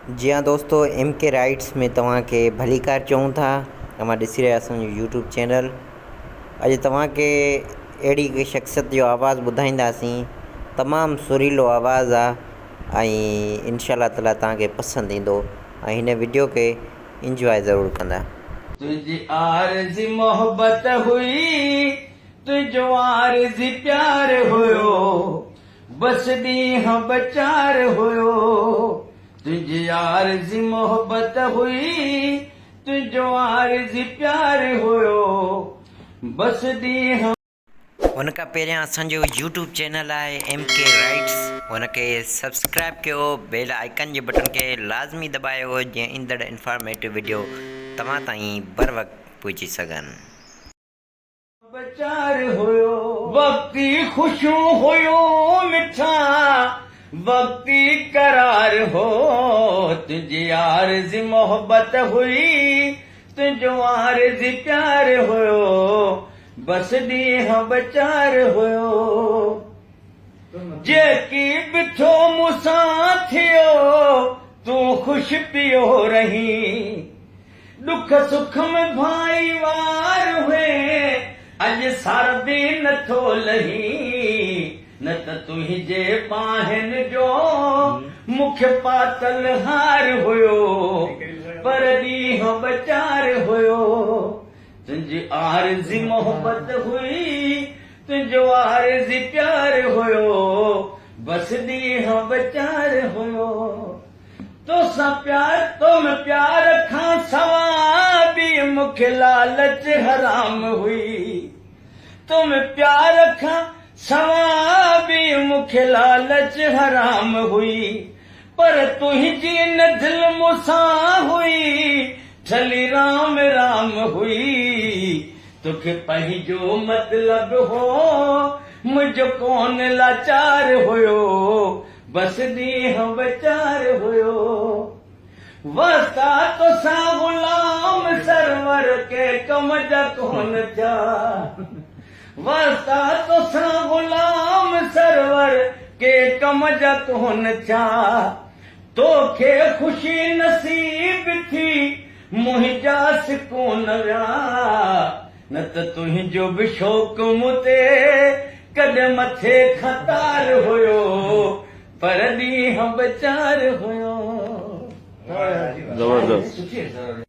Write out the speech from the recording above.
जी हाँ दोस्तों, एम के राइट्स में तव्हांखे भलीकार चऊं था। तव्हां ॾिसी रहिया असांजो यूट्यूब चैनल। अॼु तव्हांखे अहिड़ी हिकु शख़्सियत जो आवाज़ु ॿुधाईंदासीं। तमामु सुरीलो आवाज़ु आहे ऐं इंशाअल्लाह ताला तव्हांखे पसंदि ईंदो ऐं हिन वीडियो खे इंजॉय ज़रूरु कंदा। तुझी आरज़ी मोहब्बत हुई, तुझो आरज़ी प्यार हुयो, बस ॾींहं बचार हुयो। तुझी आरज़ी मोहब्बत हुई, तुझो आरज़ी प्यार हुयो, बस ॾींहं। उनखां पहिरियां असांजो यूट्यूब चैनल आहे एम के राइट्स, उनखे सब्सक्राइब कयो, बेल आइकन जे बटन खे लाज़मी दॿायो जीअं ईंदड़ इंफॉर्मेटिव वीडियो तव्हां ताईं बर वक़्तु पहुची सघनि। बचार हुयो, वक्ती खुशियूं हुयो मिठा, वक्ती करार हो। तुझी आरज़ी मोहब्बत हुई, तुझो आरज़ी प्यार हुयो, बस ॾींहं बचार हुयो। जेकी बिठो मूंसां थियो, तूं ख़ुशि पियो रही, दुख सुख में भाईवार हुए, अॼु सार बि नथो लही। न त तुंहिंजे ॿाहिनि जो मूंखे पातल हार हुयो, पर ॾींहं बचार हुयो। तुंहिंजी आरज़ी मोहब्बत हुई, तुंहिंजो आरज़ी प्यार हुयो, बस ॾींहं बचार हुयो। तोसां प्यार तो में प्यार खां सवा बि मूंखे लालच हराम हुई। तुम प्यार खां सवा बि मूंखे लालच हराम हुई, पर तुंहिंजी न दिल मूंसां हुई, छली राम राम हुई। तोखे पंहिंजो मतिलबु हो, मुंहिंजो कोन लाचार हुयो, बस ॾींहं बचार हुयो। वस्ता तोसां गुलाम सरवर के कम जा कोन थिया, वस्ता तोसां गुलाम सरवर के कम जा कोन थिया। तोखे ख़ुशी नसीब थी, मुंहिंजा सिकून विया, न त तुंहिंजो बि शौक़ मूं ते कॾहिं मथे खतार हुयो, पर ॾींहं बचार हुयो। जबरदस्त।